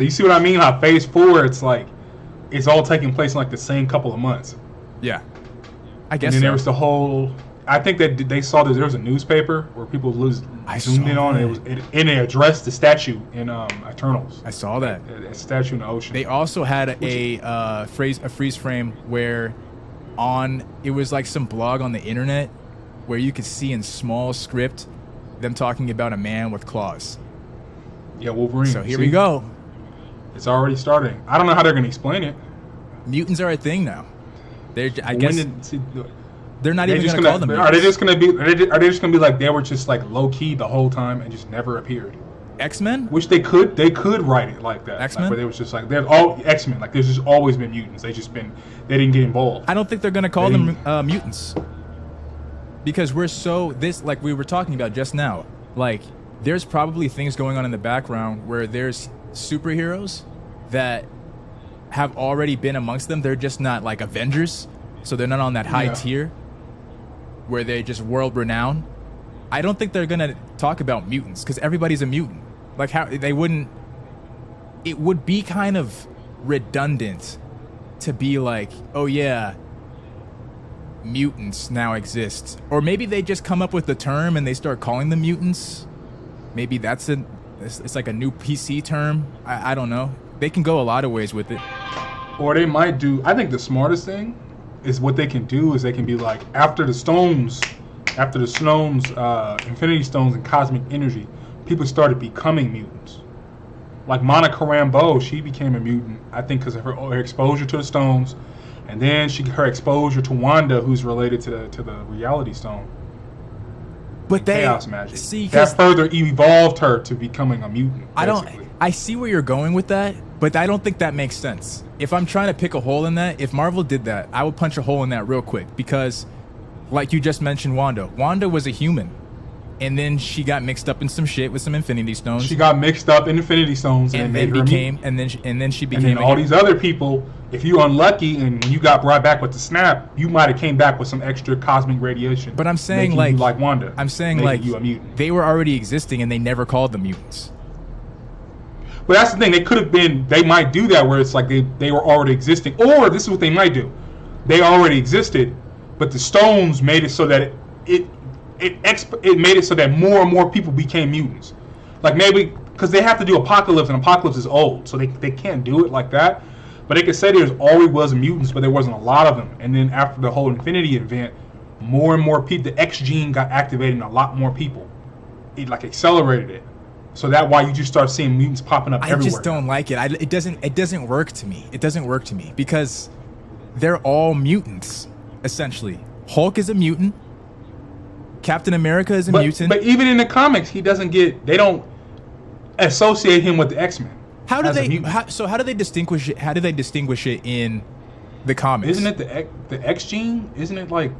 So you see what I mean? How Phase 4, it's like it's all taking place in like the same couple of months. Yeah, I guess. And then there was the whole. I think that they saw that there was a newspaper where people zoomed in on it. And it addressed the statue in Eternals. I saw that. A statue in the ocean. They also had a freeze frame where it was like some blog on the internet where you could see in small script them talking about a man with claws. Yeah, Wolverine. So here we go. It's already starting. I don't know how they're going to explain it. Mutants are a thing now. They're not even going to call them mutants. Are they just going to be? Are they just going to be like they were just like low key the whole time and just never appeared? X-Men? Which they could write it like that. X-Men? Like where they was just like they're all X-Men. Like there's just always been mutants. They didn't get involved. I don't think they're going to call them mutants. Because like we were talking about just now, like there's probably things going on in the background where there's superheroes that have already been amongst them. They're just not like Avengers, so they're not on that high tier where they're just world renowned. I don't think they're gonna talk about mutants because everybody's a mutant. Like how they wouldn't. It would be kind of redundant to be like, oh yeah, mutants now exist, or maybe they just come up with the term and they start calling them mutants. Maybe it's like a new PC term. I don't know. They can go a lot of ways with it. Or they might do. I think the smartest thing is what they can do is they can be like after the Infinity Stones and cosmic energy, people started becoming mutants. Like Monica Rambeau, she became a mutant. I think because of her exposure to the stones, and then her exposure to Wanda, who's related to the Reality Stone. But chaos magic. That further evolved her to becoming a mutant. I see where you're going with that, but I don't think that makes sense. If I'm trying to pick a hole in that, if Marvel did that, I would punch a hole in that real quick because, like you just mentioned, Wanda was a human, and then she got mixed up in some shit with some Infinity Stones. She got mixed up in Infinity Stones, and then she became. And then all these other people, if you're unlucky and when you got brought back with the snap, you might have came back with some extra cosmic radiation. But I'm saying like Wanda. I'm saying like you a mutant. They were already existing, and they never called them mutants. But that's the thing. They could have been. They might do that where it's like they were already existing, or this is what they might do. They already existed, but the stones made it so that it made it so that more and more people became mutants. Like maybe because they have to do Apocalypse, and Apocalypse is old, so they can't do it like that. But they could say there's always was mutants, but there wasn't a lot of them. And then after the whole Infinity event, more and more people, the X gene got activated in a lot more people. It like accelerated it. So that's why you just start seeing mutants popping up everywhere. I just don't like it. It doesn't work to me. It doesn't work to me because they're all mutants essentially. Hulk is a mutant. Captain America is a mutant. But even in the comics, they don't associate him with the X-Men. How do they distinguish it? How do they distinguish it in the comics? Isn't it the X gene? Isn't it like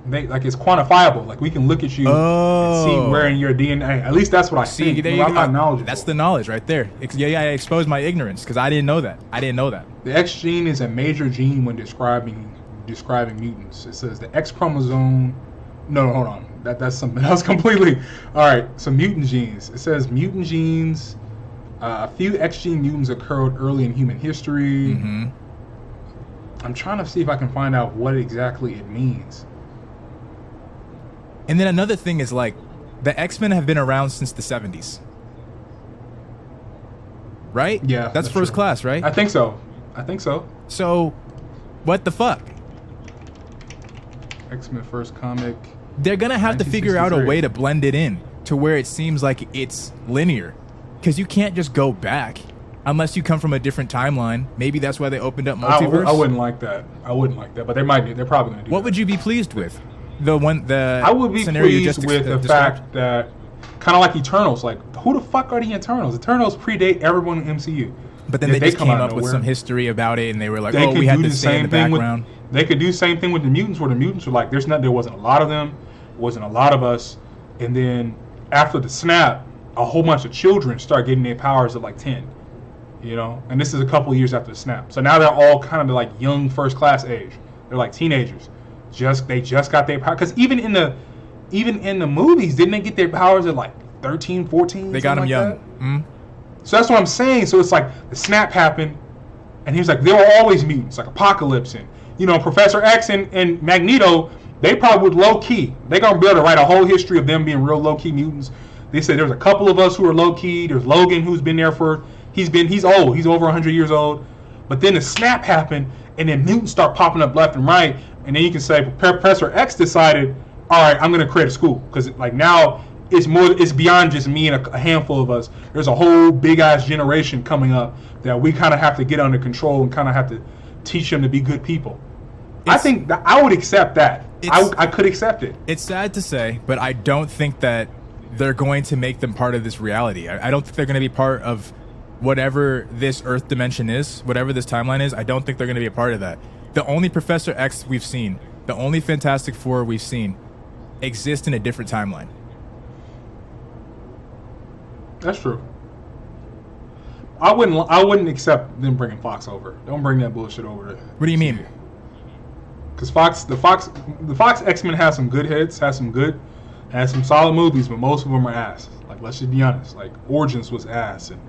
it's quantifiable? Like we can look at you and see where in your DNA. At least that's what I see. I'm not knowledgeable. That's the knowledge right there. I exposed my ignorance because I didn't know that. The X gene is a major gene when describing mutants. It says the X chromosome. No, hold on. That's something else completely. All right, so mutant genes. It says mutant genes. A few X gene mutants occurred early in human history. Mm-hmm. I'm trying to see if I can find out what exactly it means. And then another thing is like, the X-Men have been around since the 70s. Right? Yeah. That's First Class, right? I think so. So, what the fuck? X-Men first comic. They're going to have to figure out a way to blend it in to where it seems like it's linear. Because you can't just go back unless you come from a different timeline. Maybe that's why they opened up multiverse. I wouldn't like that. But they might do. They're probably going to do What would you be pleased with? I would be pleased with the fact that, kind of like Eternals, like who the fuck are the Eternals? Eternals predate everyone in MCU. But then they just came up with some history about it, and they were like, "Oh, we had to stay in the background." They could do the same thing with the mutants, where the mutants were like, there wasn't a lot of them, wasn't a lot of us, and then after the snap, a whole bunch of children start getting their powers at like 10, and this is a couple of years after the snap. So now they're all kind of like young First Class age. They're like teenagers. They just got their power, because even in the movies, didn't they get their powers at like 13, 14? They got them young. Mm-hmm. So that's what I'm saying. So it's like the snap happened, and he was like, there were always mutants, like Apocalypse and Professor X and Magneto. They probably would low key. They're gonna be able to write a whole history of them being real low key mutants. They said there's a couple of us who are low key. There's Logan who's been there for he's old. He's over 100 years old. But then the snap happened, and then mutants start popping up left and right. And then you can say Professor X decided, all right, I'm gonna create a school because like now it's beyond just me and a handful of us. There's a whole big ass generation coming up that we kind of have to get under control and kind of have to teach them to be good people. I think that I would accept that. I could accept it. It's sad to say, but I don't think that they're going to make them part of this reality. I don't think they're going to be part of whatever this Earth dimension is, whatever this timeline is. I don't think they're going to be a part of that. The only Professor X we've seen, the only Fantastic Four we've seen, exist in a different timeline. That's true. I wouldn't accept them bringing Fox over. Don't bring that bullshit over. What do you mean? Because the Fox X-Men has some good hits, has some solid movies, but most of them are ass. Like, let's just be honest. Like, Origins was ass, and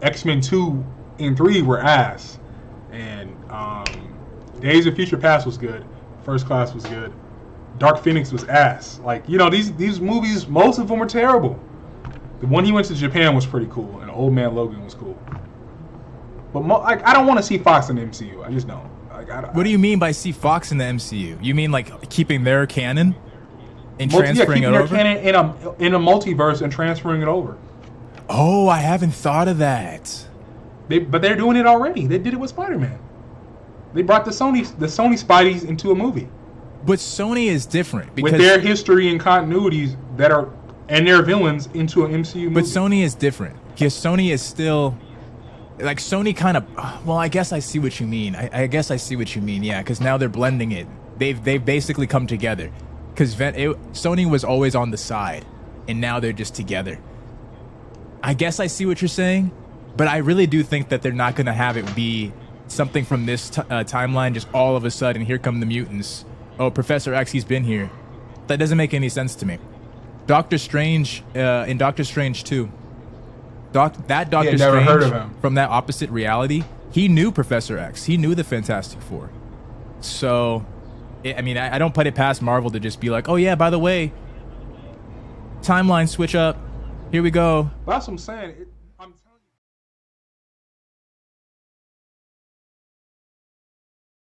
X-Men 2 and 3 were ass, and Days of Future Past was good. First Class was good. Dark Phoenix was ass. Like, these movies, most of them were terrible. The one he went to Japan was pretty cool, and Old Man Logan was cool. But I don't want to see Fox in the MCU. I just don't. What do you mean by see Fox in the MCU? You mean like keeping their canon and transferring it over? Keeping their canon in a multiverse and transferring it over. Oh, I haven't thought of that. But they're doing it already. They did it with Spider-Man. They brought the Sony Spideys into a movie. But Sony is different because with their history and continuities and their villains into an MCU movie. But Sony is different because Sony is still. Like Sony kind of, well, I guess I see what you mean. I guess I see what you mean, yeah, because now they're blending it. They've basically come together. Because Sony was always on the side, and now they're just together. I guess I see what you're saying, but I really do think that they're not going to have it be something from this timeline, just all of a sudden, here come the mutants. Oh, Professor X, he's been here. That doesn't make any sense to me. Doctor Strange, in Doctor Strange 2, Doctor Strange from that opposite reality, he knew Professor X. He knew the Fantastic Four. So, I don't put it past Marvel to just be like, oh yeah, by the way, timeline switch up. Here we go. That's what I'm saying.